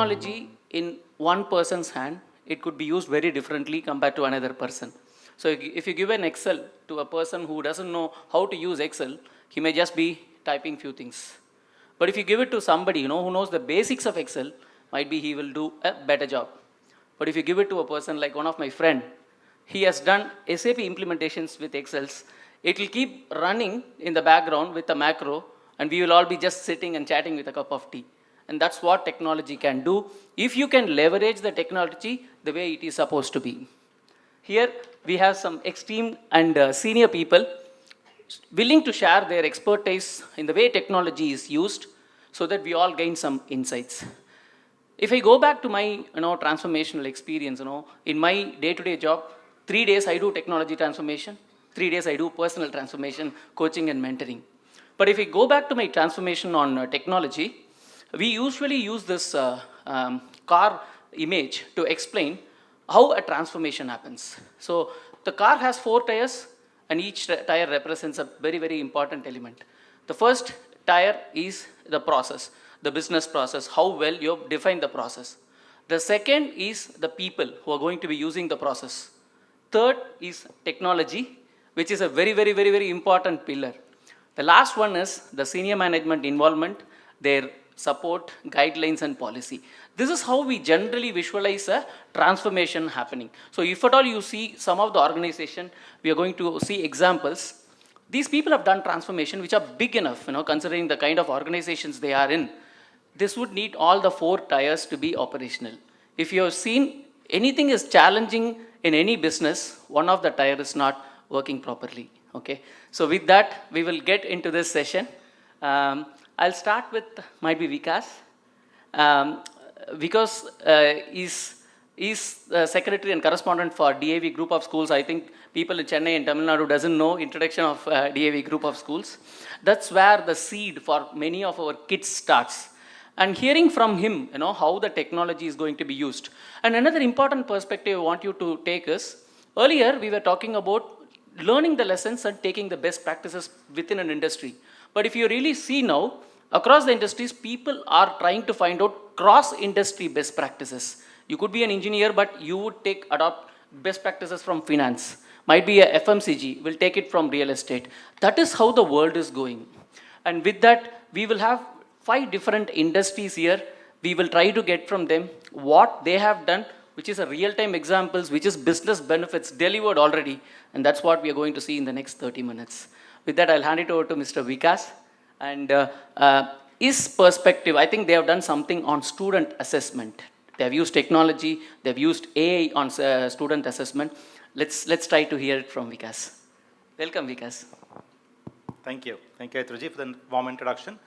technology in one person's hand, it could be used very differently compared to another person. So if you give an Excel to a person who doesn't know how to use Excel, he may just be typing few things. But if you give it to somebody, who knows the basics of Excel, might be he will do a better job. But if you give it to a person like one of my friend, he has done SAP implementations with Excels. It will keep running in the background with a macro, and we will all be just sitting and chatting with a cup of tea. And that's what technology can do if you can leverage the technology the way it is supposed to be. Here we have some extreme and senior people willing to share their expertise in the way technology is used so that we all gain some insights. If I go back to my transformational experience, in my day-to-day job, 3 days I do technology transformation, 3 days I do personal transformation, coaching and mentoring. But if I go back to my transformation on technology, we usually use this car image to explain how a transformation happens. So the car has 4 tires, and each tire represents a very, very important element. The first tire is the process, the business process, how well you have defined the process. The second is the people who are going to be using the process. Third is technology, which is a very, very, very, very important pillar. The last one is the senior management involvement, their support, guidelines and policy. This is how we generally visualize a transformation happening. So if at all you see some of the organization, we are going to see examples. These people have done transformation which are big enough, considering the kind of organizations they are in. This would need all the 4 tires to be operational. If you have seen anything is challenging in any business, one of the tires is not working properly. Okay. So with that, we will get into this session. I'll start with might be Vikas. Vikas is the secretary and correspondent for DAV group of schools. I think people in Chennai and Tamil Nadu doesn't know introduction of DAV group of schools. That's where the seed for many of our kids starts. And hearing from him, how the technology is going to be used. And another important perspective I want you to take is, earlier we were talking about learning the lessons and taking the best practices within an industry. But if you really see now, across the industries, people are trying to find out cross-industry best practices. You could be an engineer, but you would adopt best practices from finance. Might be a FMCG, will take it from real estate. That is how the world is going. And with that, we will have 5 different industries here. We will try to get from them what they have done, which is a real-time examples, which is business benefits delivered already. And that's what we are going to see in the next 30 minutes. With that, I'll hand it over to Mr. Vikas. And his perspective, I think they have done something on student assessment. They have used technology, they've used AI on student assessment. Let's try to hear it from Vikas. Welcome, Vikas. Thank you, Athreya, for the warm introduction.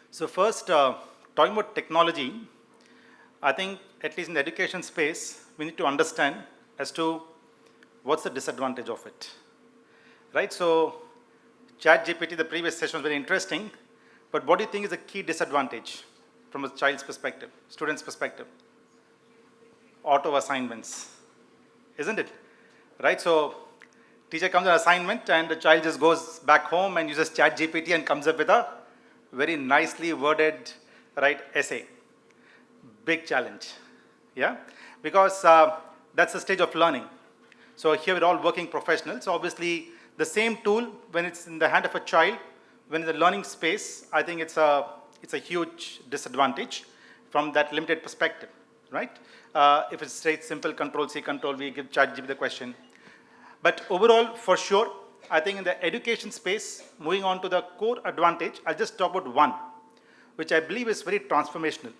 So first, talking about technology, I think at least in the education space, we need to understand as to what's the disadvantage of it, right? So ChatGPT, the previous session was very interesting, but what do you think is the key disadvantage from a child's perspective, student's perspective? Auto assignments, isn't it? Right, so teacher comes on assignment and the child just goes back home and uses ChatGPT and comes up with a very nicely worded, right, essay. Big challenge, yeah? Because that's the stage of learning. So here we're all working professionals. So obviously the same tool, when it's in the hand of a child, when it's a learning space, I think it's a huge disadvantage from that limited perspective, right? If it's straight, simple, Control-C, Control-V, give ChatGPT the question. But overall, for sure, I think in the education space, moving on to the core advantage, I'll just talk about one, which I believe is very transformational,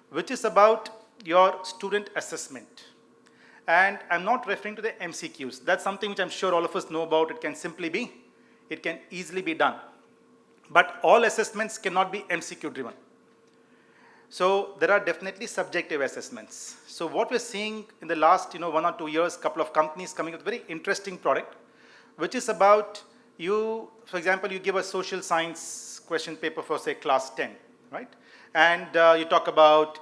which is about your student assessment. And I'm not referring to the MCQs. That's something which I'm sure all of us know about. It can easily be done. But all assessments cannot be MCQ driven. So there are definitely subjective assessments. So what we're seeing in the last 1 or 2 years, couple of companies coming with a very interesting product, which is about you, for example, you give a social science question paper for say class 10, right? And you talk about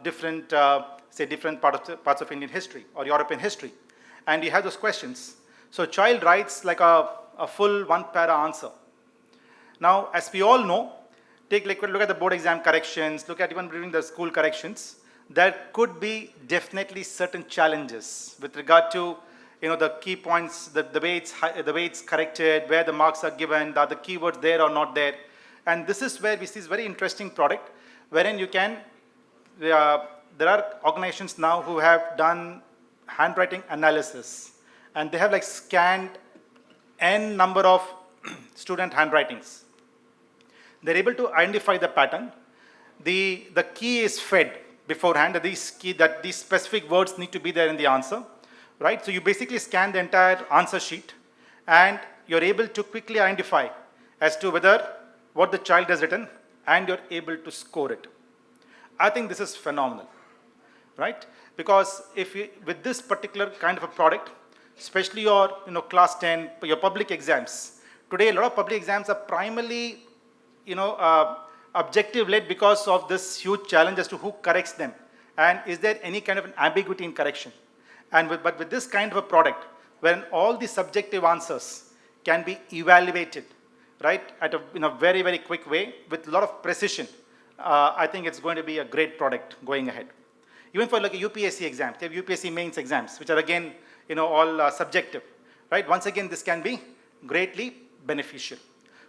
different parts of Indian history or European history, and you have those questions. So child writes like a full 1-para answer. Now, as we all know, take like look at the board exam corrections, look at even during the school corrections, there could be definitely certain challenges with regard to the key points, the way it's corrected, where the marks are given, are the keywords there or not there. And this is where we see this very interesting product, wherein you can, there are organizations now who have done handwriting analysis, and they have like scanned n number of student handwritings. They're able to identify the pattern. The key is fed beforehand, that these specific words need to be there in the answer, right? So you basically scan the entire answer sheet, and you're able to quickly identify as to what the child has written, and you're able to score it. I think this is phenomenal, right? Because with this particular kind of a product, especially your class 10, your public exams, today a lot of public exams are primarily objective led because of this huge challenge as to who corrects them, and is there any kind of an ambiguity in correction. And but with this kind of a product, wherein all the subjective answers can be evaluated, right, in a very, very quick way with a lot of precision, I think it's going to be a great product going ahead. Even for like a UPSC exams, they have UPSC mains exams, which are again, all subjective, right? Once again, this can be greatly beneficial.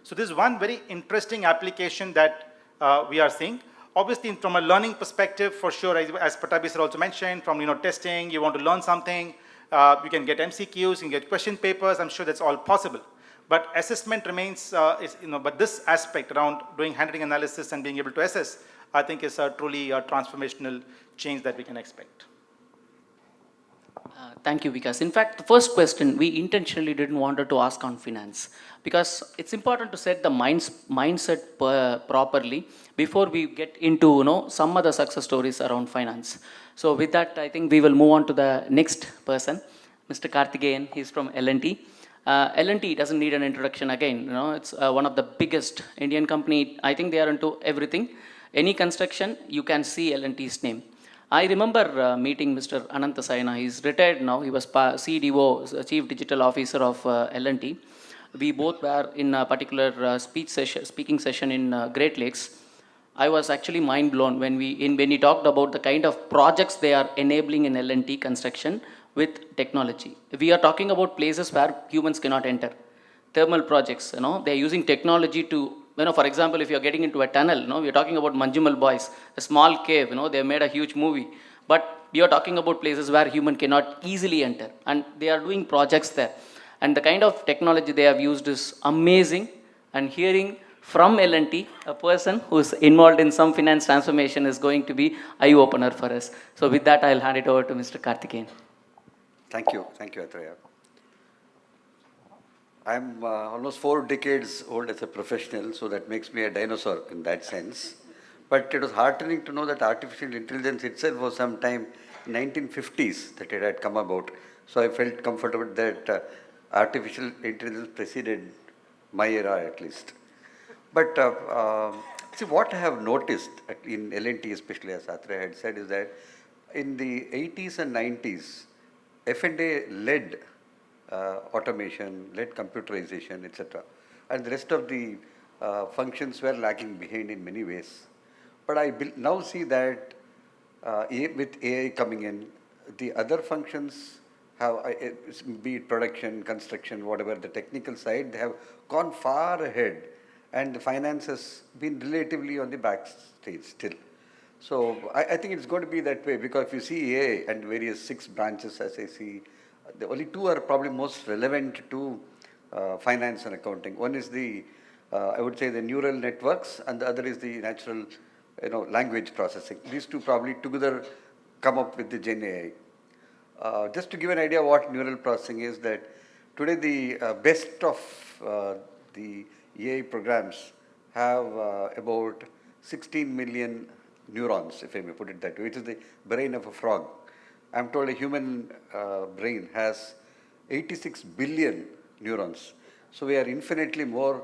So this is one very interesting application that we are seeing. Obviously, from a learning perspective, for sure, as Patabi sir also mentioned, from testing, you want to learn something, you can get MCQs, you can get question papers. I'm sure that's all possible. But assessment remains, but this aspect around doing handwriting analysis and being able to assess, I think is truly a transformational change that we can expect. Thank you, Vikas. In fact, the first question we intentionally didn't want to ask on finance, because it's important to set the mindset properly before we get into some other success stories around finance. So with that, I think we will move on to the next person, Mr. Karthikeyan. He's from L&T. L&T doesn't need an introduction again. It's one of the biggest Indian company. I think they are into everything. Any construction, you can see L&T's name. I remember meeting Mr. Anantha Sayana. He's retired now. He was CDO, Chief Digital Officer of L&T. We both were in a particular speaking session in Great Lakes. I was actually mind blown when he talked about the kind of projects they are enabling in L&T construction with technology. We are talking about places where humans cannot enter. Thermal projects, they are using technology to, for example, if you're getting into a tunnel, we're talking about Manjumal Boys, a small cave, they made a huge movie. But we are talking about places where human cannot easily enter. And they are doing projects there. And the kind of technology they have used is amazing. And hearing from L&T, a person who's involved in some finance transformation is going to be eye-opener for us. So with that, I'll hand it over to Mr. Karthikeyan. Thank you, Athreya. I'm almost 4 decades old as a professional, so that makes me a dinosaur in that sense. But it was heartening to know that artificial intelligence itself was sometime 1950s that it had come about. So I felt comfortable that artificial intelligence preceded my era at least. But see, what I have noticed in L&T, especially as Athreya had said, is that in the 80s and 90s, F&A led automation, led computerization, etc. And the rest of the functions were lagging behind in many ways. But I now see that with AI coming in, the other functions have, be it production, construction, whatever, the technical side, they have gone far ahead. And the finance has been relatively on the backstage still. So I think it's going to be that way, because if you see AI and various 6 branches as I see, the only 2 are probably most relevant to finance and accounting. One is the, I would say, the neural networks, and the other is the natural, language processing. These 2 probably together come up with the Gen AI. Just to give an idea what neural processing is, that today the best of the AI programs have about 16 million neurons, if I may put it that way, which is the brain of a frog. I'm told a human brain has 86 billion neurons. So we are infinitely more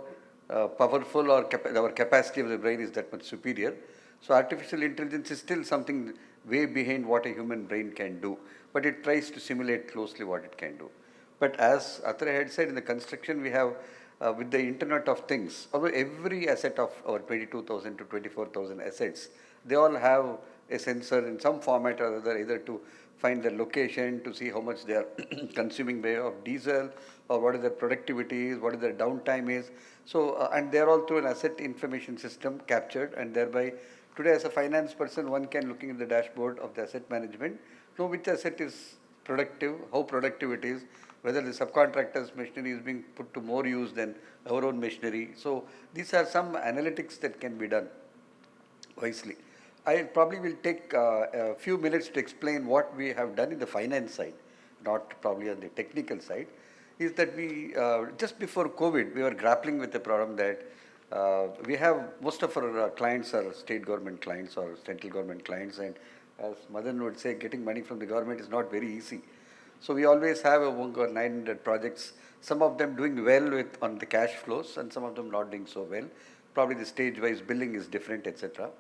powerful, or our capacity of the brain is that much superior. So artificial intelligence is still something way behind what a human brain can do, but it tries to simulate closely what it can do. But as Athreya had said, in the construction we have with the Internet of Things, every asset of our 22,000 to 24,000 assets, they all have a sensor in some format or other, either to find their location, to see how much they are consuming of diesel, or what is their productivity is, what is their downtime is. So, and they are all through an asset information system captured, and thereby today as a finance person, one can, looking at the dashboard of the asset management, know which asset is productive, how productive it is, whether the subcontractor's machinery is being put to more use than our own machinery. So these are some analytics that can be done wisely. I probably will take a few minutes to explain what we have done in the finance side, not probably on the technical side. Is that we, just before COVID, we were grappling with the problem that we have, most of our clients are state government clients or central government clients, and as Madan would say, getting money from the government is not very easy. So we always have over 900 projects, some of them doing well with on the cash flows and some of them not doing so well. Probably the stage-wise billing is different, etc.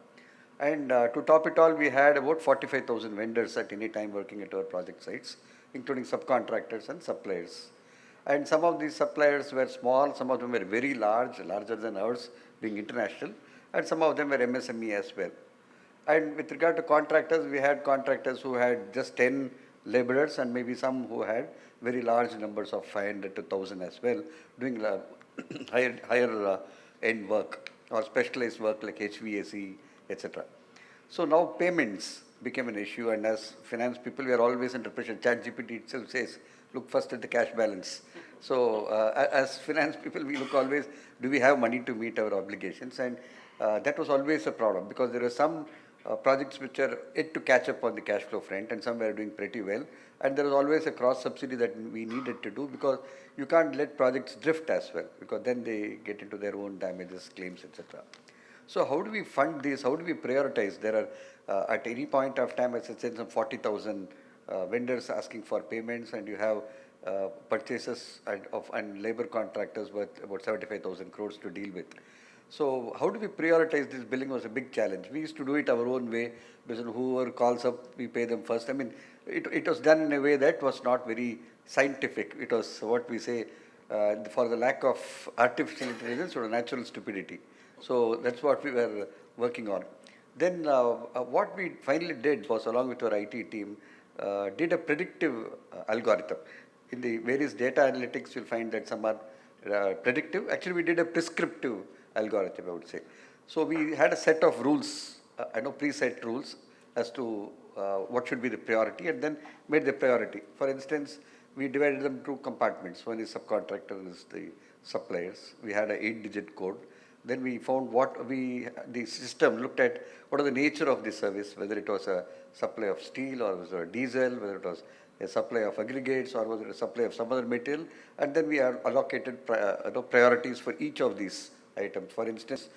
And to top it all, we had about 45,000 vendors at any time working at our project sites, including subcontractors and suppliers. And some of these suppliers were small, some of them were very large, larger than ours, being international, and some of them were MSME as well. And with regard to contractors, we had contractors who had just 10 laborers and maybe some who had very large numbers of 500 to 1,000 as well, doing higher end work or specialized work like HVAC, etc. So now payments became an issue, and as finance people, we are always under pressure. ChatGPT itself says, look first at the cash balance. So as finance people, we look always, do we have money to meet our obligations? And that was always a problem, because there are some projects which are yet to catch up on the cash flow front, and some were doing pretty well. And there was always a cross subsidy that we needed to do, because you can't let projects drift as well, because then they get into their own damages, claims, etc. So how do we fund this? How do we prioritize? There are at any point of time, as I said, some 40,000 vendors asking for payments, and you have purchases and labor contractors worth about 75,000 crores to deal with. So how do we prioritize this? Billing was a big challenge. We used to do it our own way, because whoever calls up, we pay them first. I mean, it was done in a way that was not very scientific. It was what we say, for the lack of artificial intelligence or natural stupidity. So that's what we were working on. Then what we finally did was, along with our IT team, did a predictive algorithm. In the various data analytics, you'll find that some are predictive. Actually, we did a prescriptive algorithm, I would say. So we had a set of rules, preset rules as to what should be the priority, and then made the priority. For instance, we divided them into compartments. One is subcontractor, and is the suppliers. We had an 8-digit code. Then we found the system looked at what are the nature of the service, whether it was a supply of steel, or was it a diesel, whether it was a supply of aggregates, or was it a supply of some other material, and then we are allocated priorities for each of these items. For instance,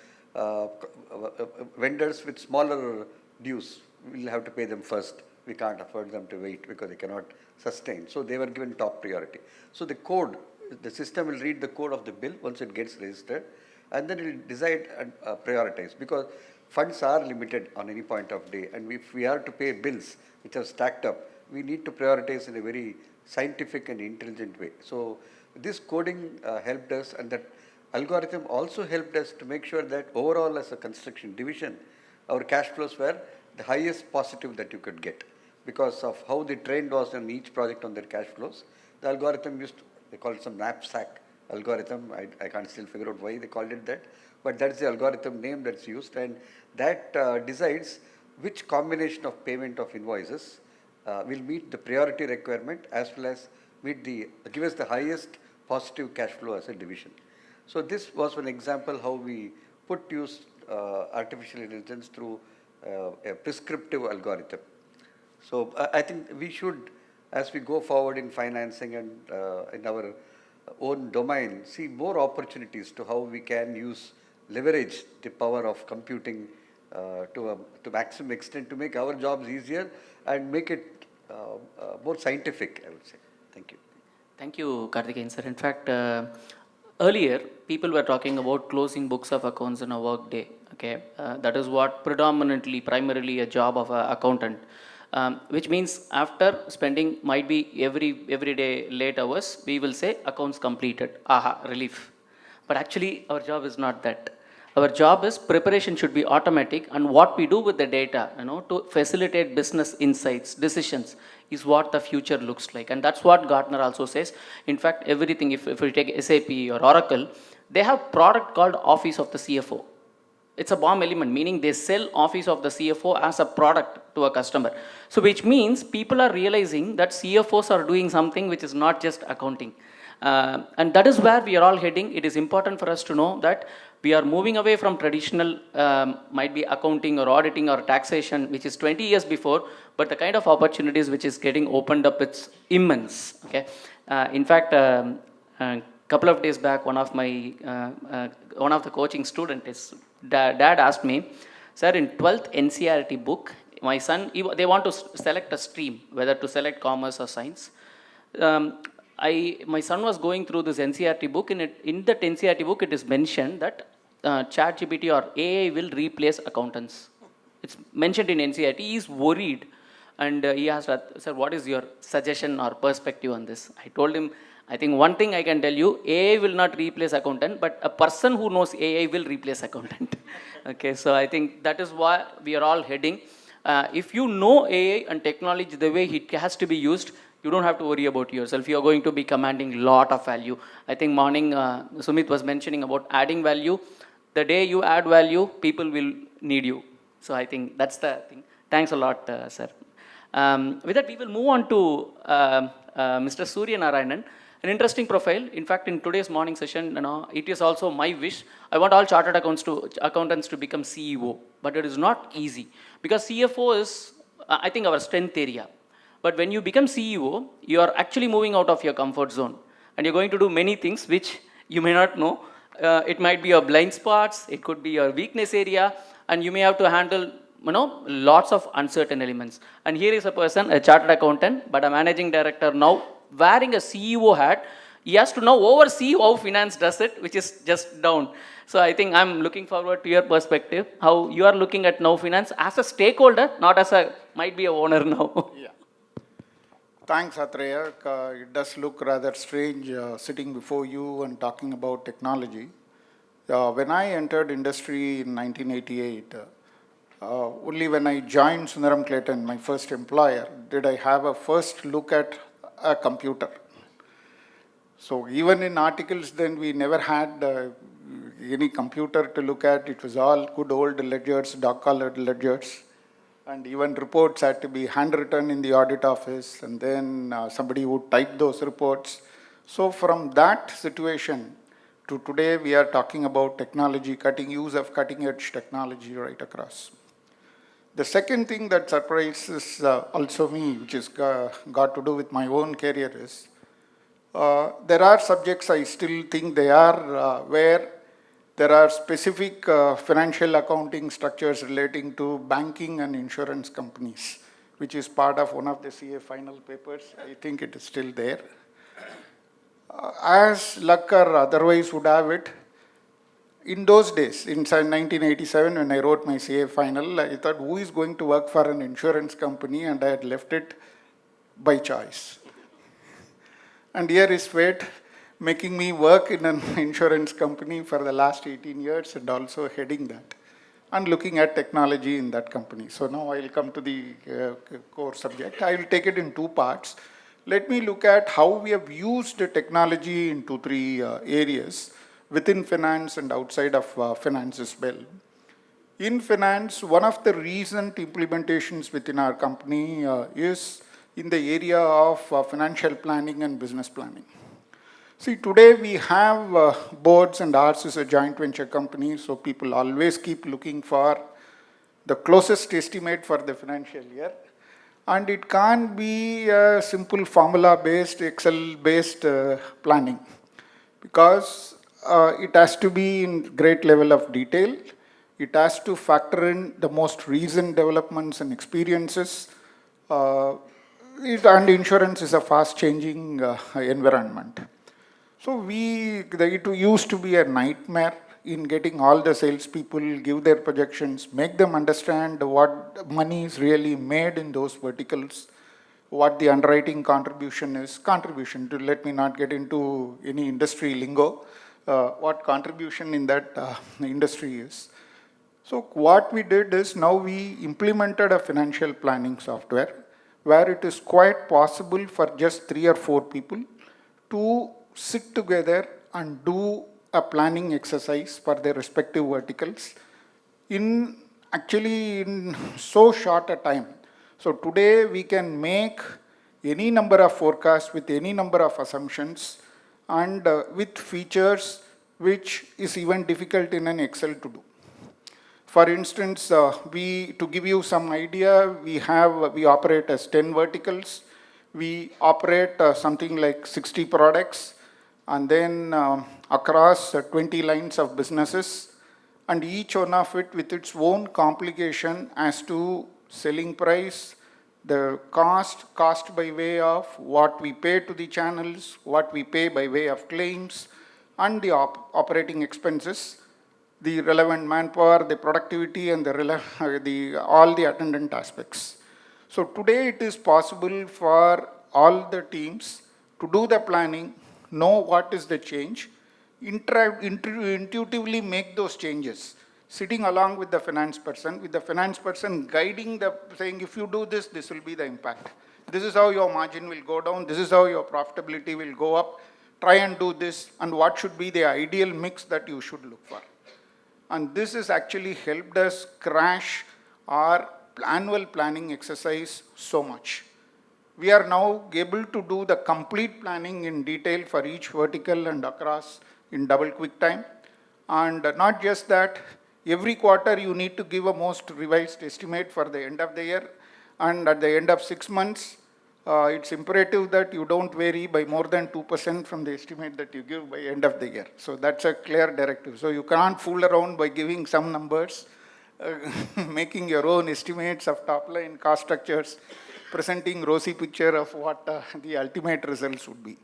vendors with smaller dues, we'll have to pay them first. We can't afford them to wait because they cannot sustain. So they were given top priority. So the code, the system will read the code of the bill once it gets registered, and then it will decide and prioritize, because funds are limited on any point of day, and if we are to pay bills which are stacked up, we need to prioritize in a very scientific and intelligent way. So this coding helped us, and that algorithm also helped us to make sure that overall as a construction division, our cash flows were the highest positive that you could get, because of how the trend was on each project on their cash flows. The algorithm used, they call it some knapsack algorithm. I can't still figure out why they called it that, but that's the algorithm name that's used, and that decides which combination of payment of invoices will meet the priority requirement, as well as give us the highest positive cash flow as a division. So this was one example how we use artificial intelligence through a prescriptive algorithm. So I think we should, as we go forward in financing and in our own domain, see more opportunities to how we can leverage the power of computing to maximum extent to make our jobs easier and make it more scientific, I would say. Thank you. Thank you, Karthikeyan sir. In fact, earlier people were talking about closing books of accounts in a work day. Okay, that is what primarily a job of an accountant. Which means after spending might be every day late hours, we will say accounts completed. Aha, relief. But actually, our job is not that. Our job is preparation should be automatic, and what we do with the data, to facilitate business insights, decisions, is what the future looks like. And that's what Gartner also says. In fact, everything, if we take SAP or Oracle, they have product called Office of the CFO. It's a bomb element, meaning they sell Office of the CFO as a product to a customer. So which means people are realizing that CFOs are doing something which is not just accounting. And that is where we are all heading. It is important for us to know that we are moving away from traditional, might be accounting or auditing or taxation, which is 20 years before, but the kind of opportunities which is getting opened up, it's immense. Okay. In fact, couple of days back, one of the coaching students, dad asked me, sir, in 12th NCERT book, my son, they want to select a stream, whether to select commerce or science. My son was going through this NCERT book. In that NCERT book, it is mentioned that ChatGPT or AI will replace accountants. It's mentioned in NCERT. He is worried, and he asked, sir, what is your suggestion or perspective on this? I told him, I think one thing I can tell you, AI will not replace accountant, but a person who knows AI will replace accountant. Okay, so I think that is why we are all heading. If you know AI and technology the way it has to be used, you don't have to worry about yourself. You are going to be commanding a lot of value. I think morning Sumit was mentioning about adding value. The day you add value, people will need you. So I think that's the thing. Thanks a lot, sir. With that, we will move on to Mr. Suryanarayanan. An interesting profile. In fact, in today's morning session, it is also my wish. I want all chartered accountants to become CEO, but it is not easy because CFO is, I think, our strength area. But when you become CEO, you are actually moving out of your comfort zone, and you're going to do many things which you may not know. It might be your blind spots, it could be your weakness area, and you may have to handle, lots of uncertain elements. And here is a person, a chartered accountant, but a managing director now, wearing a CEO hat. He has to now oversee how finance does it, which is just down. So I think I'm looking forward to your perspective, how you are looking at now finance as a stakeholder, not as might be a owner now. Yeah. Thanks, Athreya. It does look rather strange sitting before you and talking about technology. When I entered industry in 1988, only when I joined Sundaram Clayton, my first employer, did I have a first look at a computer. So even in articles then, we never had any computer to look at. It was all good old ledgers, dog-colored ledgers. And even reports had to be handwritten in the audit office, and then somebody would type those reports. So from that situation to today, we are talking about technology, use of cutting-edge technology right across. The second thing that surprises also me, which is got to do with my own career, is there are subjects I still think they are where there are specific financial accounting structures relating to banking and insurance companies, which is part of one of the CA final papers. I think it is still there. As luck or otherwise would have it, in those days, in 1987, when I wrote my CA final, I thought, who is going to work for an insurance company? And I had left it by choice. And here is fate making me work in an insurance company for the last 18 years and also heading that and looking at technology in that company. So now I will come to the core subject. I will take it in two parts. Let me look at how we have used technology in 2-3 areas within finance and outside of finance as well. In finance, one of the recent implementations within our company is in the area of financial planning and business planning. See, today we have boards, and ours is a joint venture company, so people always keep looking for the closest estimate for the financial year. And it can't be a simple formula-based, Excel-based planning, because it has to be in great level of detail. It has to factor in the most recent developments and experiences. And insurance is a fast-changing environment. So it used to be a nightmare in getting all the salespeople, give their projections, make them understand what money is really made in those verticals, what the underwriting contribution is. Let me not get into any industry lingo. what contribution in that industry is. So what we did is now we implemented a financial planning software where it is quite possible for just 3 or 4 people to sit together and do a planning exercise for their respective verticals in so short a time. So today we can make any number of forecasts with any number of assumptions and with features which is even difficult in an Excel to do. For instance, to give you some idea, we operate as 10 verticals. We operate something like 60 products, and then across 20 lines of businesses, and each one of it with its own complication as to selling price, the cost by way of what we pay to the channels, what we pay by way of claims, and the operating expenses, the relevant manpower, the productivity, and all the attendant aspects. So today it is possible for all the teams to do the planning, know what is the change, intuitively make those changes, sitting along with the finance person guiding saying, if you do this, this will be the impact. This is how your margin will go down, this is how your profitability will go up, try and do this, and what should be the ideal mix that you should look for. And this has actually helped us crash our annual planning exercise so much. We are now able to do the complete planning in detail for each vertical and across in double quick time. And not just that, every quarter you need to give a most revised estimate for the end of the year. And at the end of 6 months, it's imperative that you don't vary by more than 2% from the estimate that you give by end of the year. So that's a clear directive. So you can't fool around by giving some numbers, making your own estimates of top line cost structures, presenting rosy picture of what the ultimate results would be.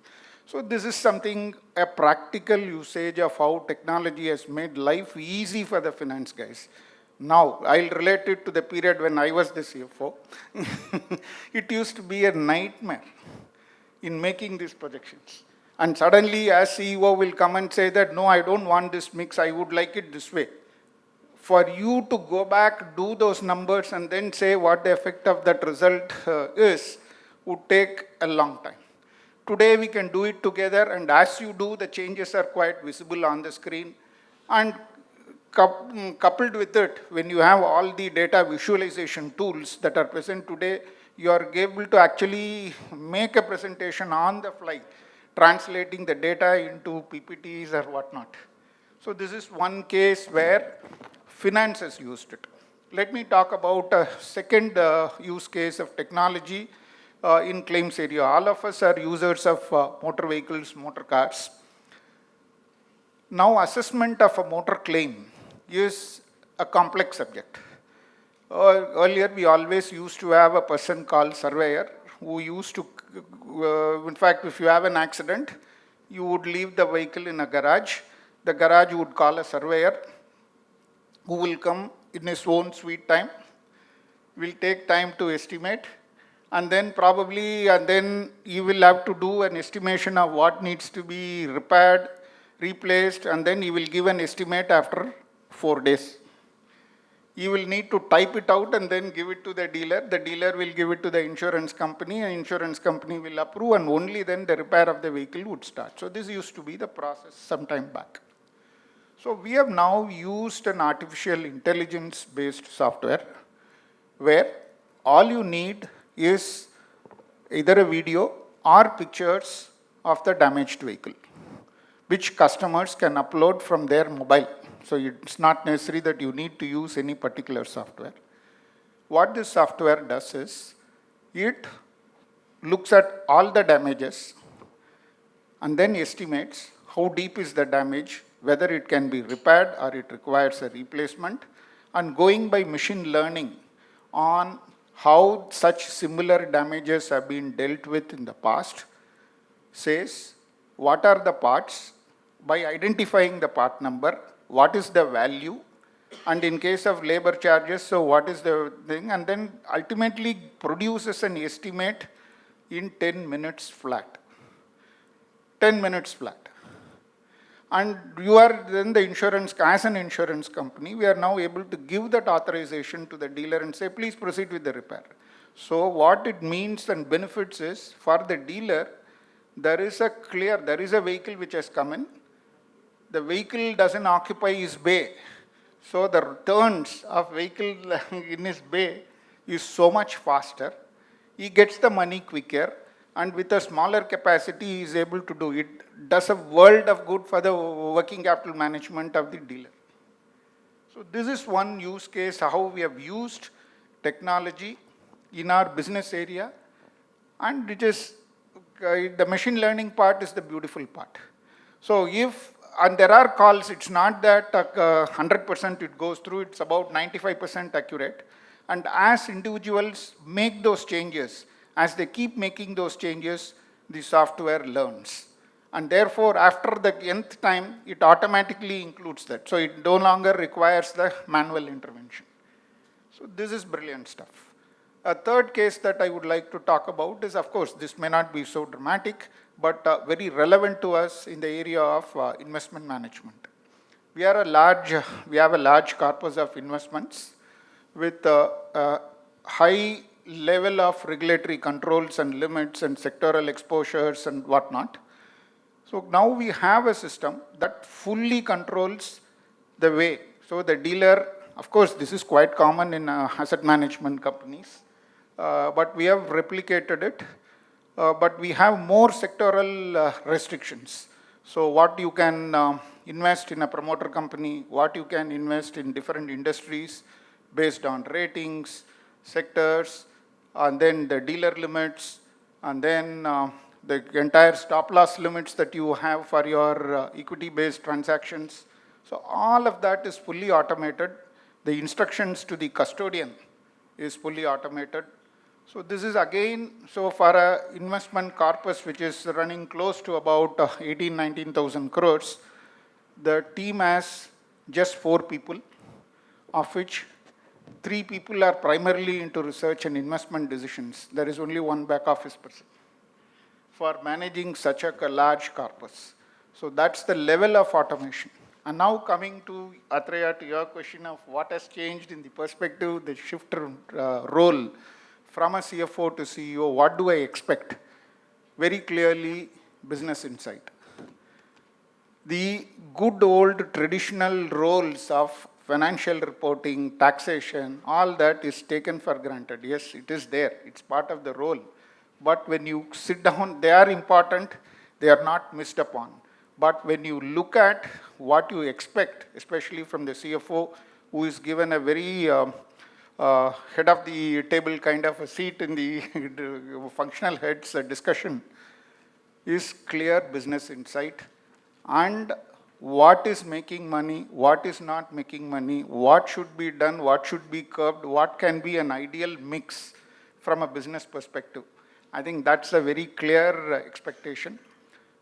So this is something, a practical usage of how technology has made life easy for the finance guys. Now, I'll relate it to the period when I was the CFO. It used to be a nightmare in making these projections. And suddenly, as CEO will come and say that, no, I don't want this mix, I would like it this way. For you to go back, do those numbers, and then say what the effect of that result is, would take a long time. Today, we can do it together, and as you do, the changes are quite visible on the screen. And coupled with it, when you have all the data visualization tools that are present today, you are able to actually make a presentation on the fly, translating the data into PPTs or whatnot. So this is one case where finance has used it. Let me talk about a second use case of technology in claims area. All of us are users of motor vehicles, motor cars. Now, assessment of a motor claim is a complex subject. Earlier, we always used to have a person called surveyor who used to, in fact, if you have an accident, you would leave the vehicle in a garage. The garage would call a surveyor who will come in his own sweet time, will take time to estimate, and then you will have to do an estimation of what needs to be repaired, replaced, and then you will give an estimate after 4 days. You will need to type it out and then give it to the dealer. The dealer will give it to the insurance company, and insurance company will approve, and only then the repair of the vehicle would start. So this used to be the process some time back. So we have now used an artificial intelligence based software where all you need is either a video or pictures of the damaged vehicle, which customers can upload from their mobile. So it's not necessary that you need to use any particular software. What this software does is, it looks at all the damages and then estimates how deep is the damage, whether it can be repaired or it requires a replacement, and going by machine learning on how such similar damages have been dealt with in the past, says what are the parts, by identifying the part number, what is the value, and in case of labor charges, so what is the thing, and then ultimately produces an estimate in 10 minutes flat. 10 minutes flat. And you are then the insurance, as an insurance company, we are now able to give that authorization to the dealer and say, please proceed with the repair. So what it means and benefits is, for the dealer, there is a vehicle which has come in. The vehicle doesn't occupy his bay. So the returns of vehicle in his bay is so much faster. He gets the money quicker, and with a smaller capacity, he is able to do it. Does a world of good for the working capital management of the dealer. So this is one use case how we have used technology in our business area, and it is the machine learning part is the beautiful part. So and there are calls, it's not that 100% it goes through, it's about 95% accurate. And as individuals make those changes, as they keep making those changes, the software learns. And therefore, after the nth time, it automatically includes that. So it no longer requires the manual intervention. So this is brilliant stuff. A third case that I would like to talk about is, of course, this may not be so dramatic, but very relevant to us in the area of investment management. We have a large corpus of investments with a high level of regulatory controls and limits and sectoral exposures and whatnot. So now we have a system that fully controls the way. So the dealer, of course, this is quite common in asset management companies, but we have replicated it. But we have more sectoral restrictions. So what you can invest in a promoter company, what you can invest in different industries based on ratings, sectors, and then the dealer limits, and then the entire stop loss limits that you have for your equity-based transactions. So all of that is fully automated. The instructions to the custodian is fully automated. So this is again, so for an investment corpus which is running close to about 19,000 crores, the team has just 4 people, of which 3 people are primarily into research and investment decisions. There is only 1 back office person for managing such a large corpus. So that's the level of automation. And now coming to Athreya, to your question of what has changed in the perspective, the shift role from a CFO to CEO, what do I expect? Very clearly, business insight. The good old traditional roles of financial reporting, taxation, all that is taken for granted. Yes, it is there. It's part of the role. But when you sit down, they are important. They are not missed upon. But when you look at what you expect, especially from the CFO, who is given a very head of the table kind of a seat in the functional heads discussion, is clear business insight and what is making money, what is not making money, what should be done, what should be curbed, what can be an ideal mix from a business perspective. I think that's a very clear expectation.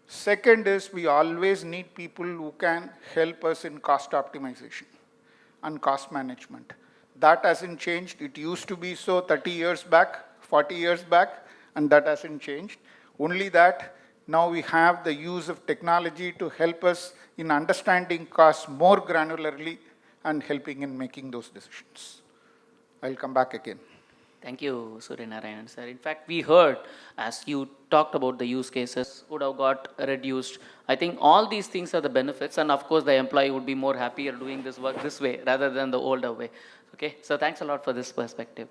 Second is we always need people who can help us in cost optimization and cost management. That hasn't changed. It used to be so 30 years back, 40 years back, and that hasn't changed. Only that now we have the use of technology to help us in understanding costs more granularly and helping in making those decisions. I'll come back again. Thank you, Suryanarayanan sir. In fact, we heard as you talked about the use cases would have got reduced. I think all these things are the benefits, and of course the employee would be more happier doing this work this way rather than the older way. Okay, so thanks a lot for this perspective.